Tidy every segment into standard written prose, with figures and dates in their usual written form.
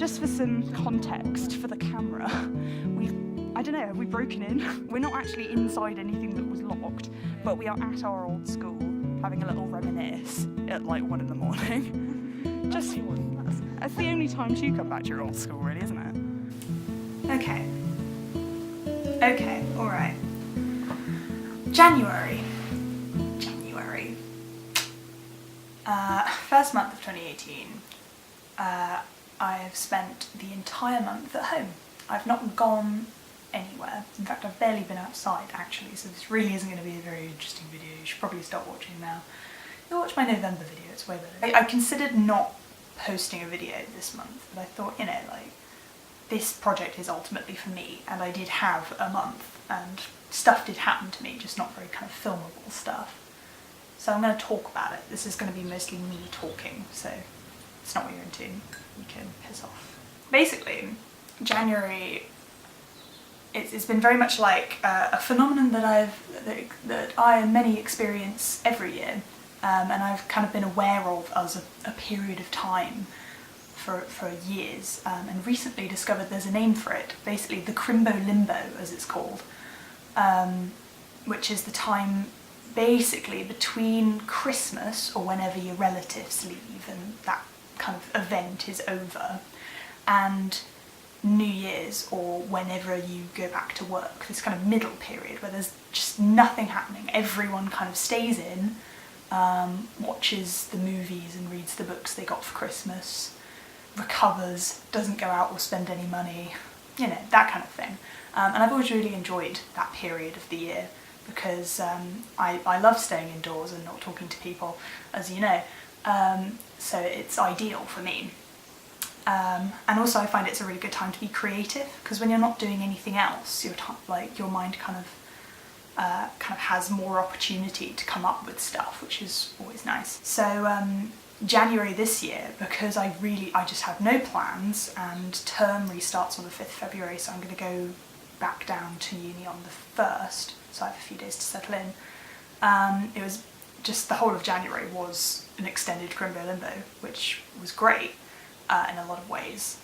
just for some context for the camera, I don't know, have we broken in? We're not actually inside anything that was locked, but we are at our old school having a little reminisce at like 1 in the morning. That's the only time to come back to your old school, really, isn't it? Okay, alright. January. First month of 2018. I have spent the entire month at home. I've not gone anywhere. In fact, I've barely been outside actually, so this really isn't going to be a very interesting video. You should probably stop watching now. You'll watch my November video, it's way better. I considered not posting a video this month, but I thought, you know, like, this project is ultimately for me, and I did have a month, and stuff did happen to me, just not very kind of filmable stuff. So I'm going to talk about it. This is going to be mostly me talking, so it's not what you're into. You can piss off. Basically, January, it's been very much like a phenomenon that I and many experience every year, and I've kind of been aware of as a period of time for years, and recently discovered there's a name for it. Basically, the crimbo limbo, as it's called, which is the time basically between Christmas, or whenever your relatives leave and that kind of event is over, and New Year's, or whenever you go back to work, this kind of middle period where there's just nothing happening. Everyone kind of stays in, watches the movies and reads the books they got for Christmas, recovers, doesn't go out or spend any money, you know, that kind of thing. And I've always really enjoyed that period of the year, because I love staying indoors and not talking to people, as you know, so it's ideal for me. And also I find it's a really good time to be creative, because when you're not doing anything else, your mind kind of has more opportunity to come up with stuff, which is always nice. So January this year, because I just have no plans, and term restarts on the 5th of February, so I'm going to go back down to uni on the 1st, so I have a few days to settle in. It was just, the whole of January was an extended crimbo limbo, which was great in a lot of ways.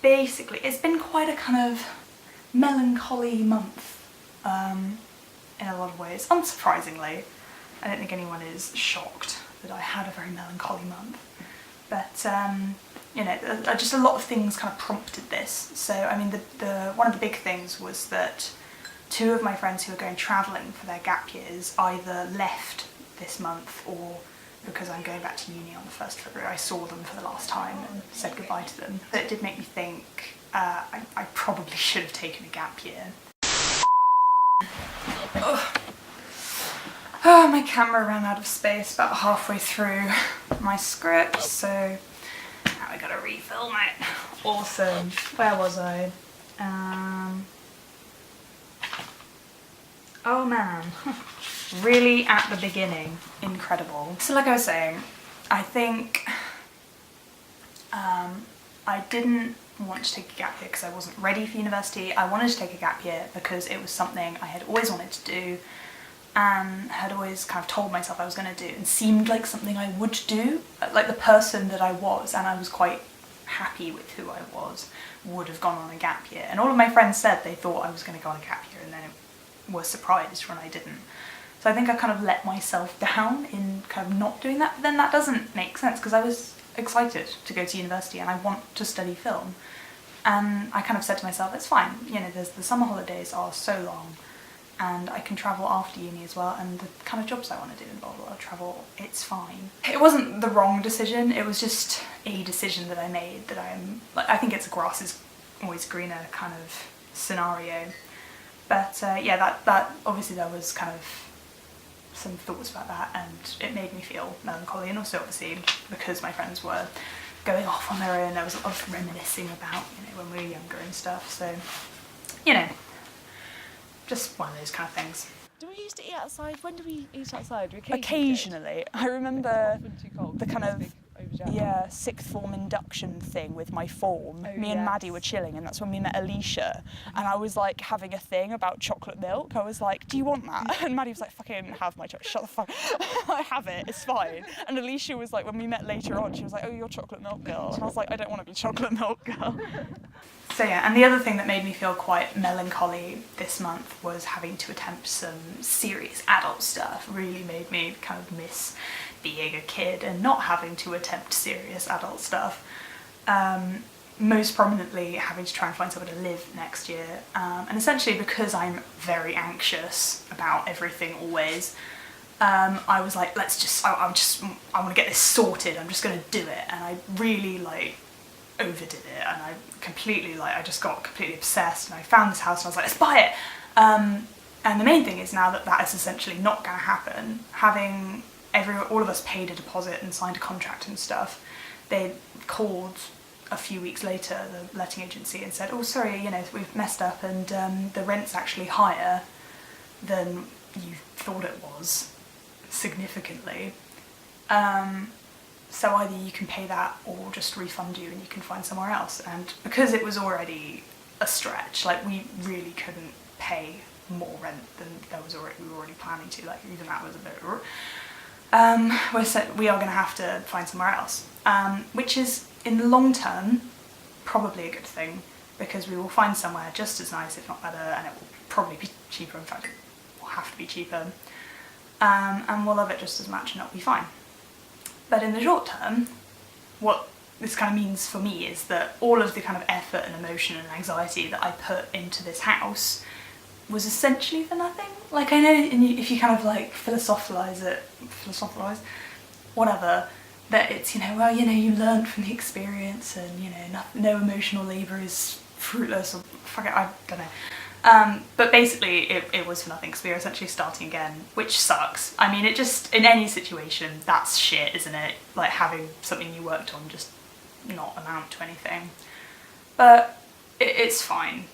Basically, it's been quite a kind of melancholy month in a lot of ways, unsurprisingly. I don't think anyone is shocked that I had a very melancholy month, but you know, just a lot of things kind of prompted this. So I mean, one of the big things was that 2 of my friends who were going travelling for their gap years either left this month, or because I'm going back to uni on the 1st of February, I saw them for the last time and said goodbye to them. But it did make me think I probably should have taken a gap year. Oh, my camera ran out of space about halfway through my script, so now I gotta refilm it. Awesome. Where was I? Oh man, really at the beginning. Incredible. So like I was saying, I think I didn't want to take a gap year because I wasn't ready for university. I wanted to take a gap year because it was something I had always wanted to do, and had always kind of told myself I was going to do, and seemed like something I would do, like the person that I was, and I was quite happy with who I was, would have gone on a gap year. And all of my friends said they thought I was going to go on a gap year, and then were surprised when I didn't. So I think I kind of let myself down in kind of not doing that, but then that doesn't make sense, because I was excited to go to university and I want to study film, and I kind of said to myself, it's fine, you know, the summer holidays are so long, and I can travel after uni as well, and the kind of jobs I want to do involve a lot of travel, it's fine. It wasn't the wrong decision, it was just a decision that I made, that I think it's a grass is always greener kind of scenario. But yeah, that obviously there was kind of some thoughts about that, and it made me feel melancholy, and also obviously because my friends were going off on their own, there was a lot of reminiscing about, you know, when we were younger and stuff, so, you know, just one of those kind of things. Do we used to eat outside? When do we eat outside? Occasionally. I remember the kind of Yeah, sixth form induction thing with my form. Me and Maddie were chilling, and that's when we met Alicia. And I was like having a thing about chocolate milk. I was like, "Do you want that?" And Maddie was like, "Fucking have my chocolate. Shut the fuck. I have it. It's fine." And Alicia was like, when we met later on, she was like, "Oh, you're chocolate milk girl." And I was like, "I don't want to be chocolate milk girl." So yeah, and the other thing that made me feel quite melancholy this month was having to attempt some serious adult stuff. Really made me kind of miss being a kid and not having to attempt serious adult stuff. Most prominently having to try and find somewhere to live next year. And essentially because I'm very anxious about everything always, I was like, I want to get this sorted, I'm just going to do it. And I really like overdid it, and I just got completely obsessed, and I found this house and I was like, let's buy it. And the main thing is now that is essentially not going to happen, having all of us paid a deposit and signed a contract and stuff, they called a few weeks later, the letting agency, and said, "Oh, sorry, we've messed up, and the rent's actually higher than you thought it was, significantly. So either you can pay that or we'll just refund you and you can find somewhere else." And because it was already a stretch, like we really couldn't pay more rent than we were already planning to, like even that was a bit, we are going to have to find somewhere else, which is in the long term probably a good thing, because we will find somewhere just as nice, if not better, and it will probably be cheaper. In fact, it will have to be cheaper, and we'll love it just as much and it'll be fine. But in the short term, what this kind of means for me is that all of the kind of effort and emotion and anxiety that I put into this house was essentially for nothing. Like, I know if you kind of like philosophize, whatever, that it's, you learn from the experience, and no emotional labour is fruitless, or fuck it, I don't know. But basically it was for nothing, because we were essentially starting again, which sucks. I mean, it just, in any situation, that's shit, isn't it? Like having something you worked on just not amount to anything. But it's fine,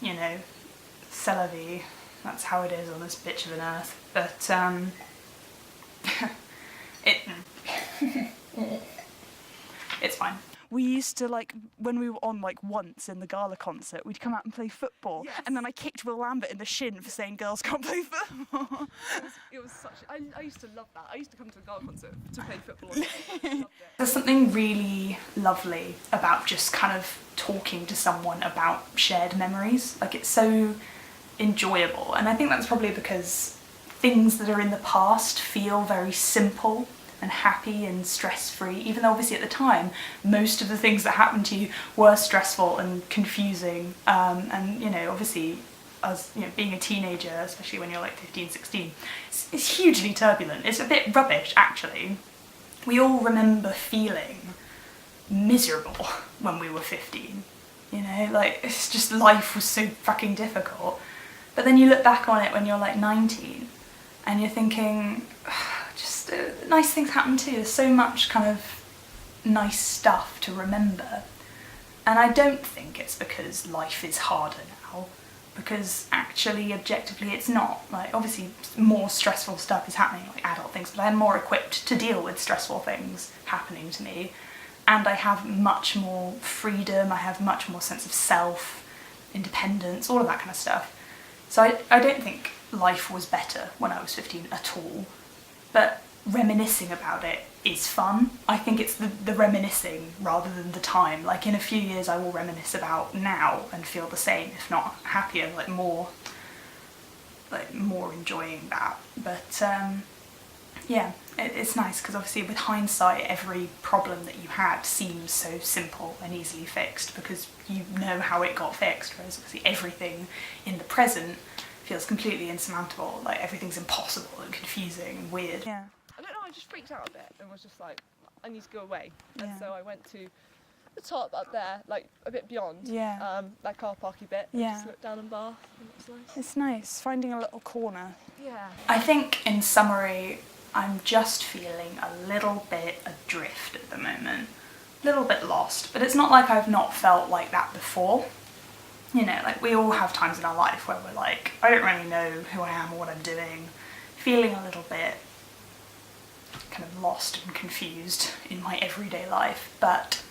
c'est la vie. That's how it is on this bitch of an earth. But it's fine. We used to, like, when we were on, like, once in the gala concert, we'd come out and play football. Yes. And then I kicked Will Lambert in the shin for saying girls can't play football. It was such... I used to love that. I used to come to a gala concert to play football. I loved it. There's something really lovely about just kind of talking to someone about shared memories. Like, it's so enjoyable. And I think that's probably because things that are in the past feel very simple and happy and stress-free, even though obviously at the time most of the things that happened to you were stressful and confusing, and obviously as being a teenager, especially when you're like 15, 16, it's hugely turbulent. It's a bit rubbish, actually. We all remember feeling miserable when we were 15, like it's just, life was so fucking difficult. But then you look back on it when you're like 19 and you're thinking, nice things happen too. There's so much kind of nice stuff to remember. And I don't think it's because life is harder now, because actually, objectively, it's not. Like, obviously, more stressful stuff is happening, like adult things, but I'm more equipped to deal with stressful things happening to me. And I have much more freedom, I have much more sense of self, independence, all of that kind of stuff. So I don't think life was better when I was 15 at all. But reminiscing about it is fun. I think it's the reminiscing rather than the time. Like, in a few years I will reminisce about now and feel the same, if not happier, like more enjoying that. But yeah, it's nice, because obviously with hindsight every problem that you had seems so simple and easily fixed, because you know how it got fixed, whereas obviously everything in the present feels completely insurmountable. Like, everything's impossible and confusing and weird. Yeah. I don't know, I just freaked out a bit and was just like, I need to go away. Yeah. And so I went to the top up there, like a bit beyond, that car parky bit, and just looked down and Bath, and it was nice. It's nice, finding a little corner. Yeah. I think, in summary, I'm just feeling a little bit adrift at the moment. A little bit lost, but it's not like I've not felt like that before. Like, we all have times in our life where we're like, I don't really know who I am or what I'm doing, feeling a little bit kind of lost and confused in my everyday life, but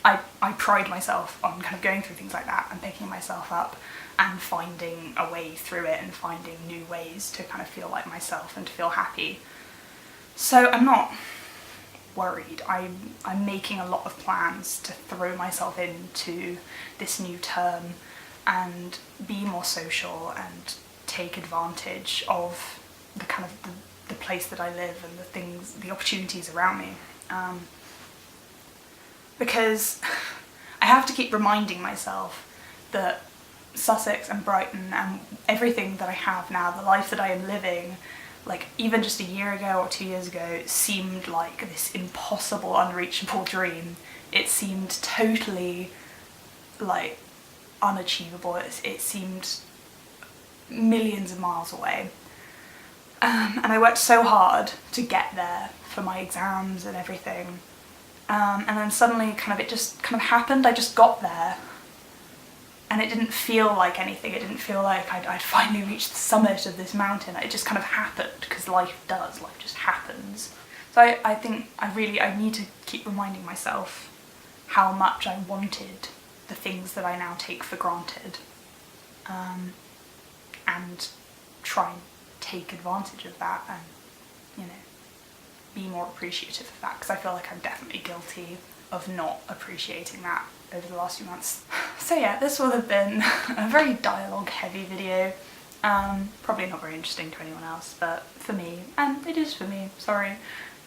I pride myself on kind of going through things like that and picking myself up and finding a way through it and finding new ways to kind of feel like myself and to feel happy. So I'm not worried. I'm making a lot of plans to throw myself into this new term and be more social and take advantage of the kind of the place that I live and the opportunities around me. Because I have to keep reminding myself that Sussex and Brighton and everything that I have now, the life that I am living, like even just a year ago or 2 years ago, seemed like this impossible, unreachable dream. It seemed totally like unachievable. It seemed millions of miles away. And I worked so hard to get there for my exams and everything. And then suddenly it just kind of happened. I just got there and it didn't feel like anything. It didn't feel like I'd finally reached the summit of this mountain. It just kind of happened, because life does, life just happens. So I think I need to keep reminding myself how much I wanted the things that I now take for granted, and try and take advantage of that and, you know, be more appreciative of that, because I feel like I'm definitely guilty of not appreciating that over the last few months. So yeah, this will have been a very dialogue heavy video, probably not very interesting to anyone else, but for me, and it is for me, sorry.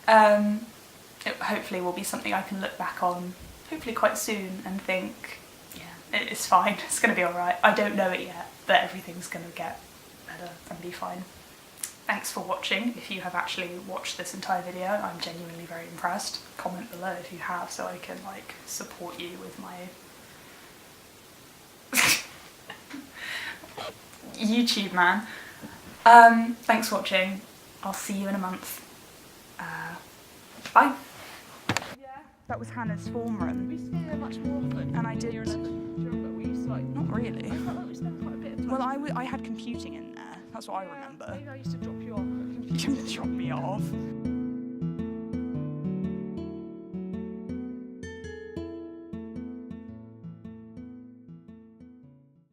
It hopefully will be something I can look back on, hopefully quite soon, and think, yeah, it's fine, it's gonna be alright. I don't know it yet, but everything's gonna get better and be fine. Thanks for watching. If you have actually watched this entire video, I'm genuinely very impressed. Comment below if you have, so I can like support you with my YouTube, man. Thanks for watching. I'll see you in a month. Bye. Yeah. That was Hannah's form run. We used to go there much more often. And I did. Do you remember? We used to like... Not really. I felt like we spent quite a bit of time. Well, I had computing in there. That's what I remember. Maybe I used to drop you off. You drop me off.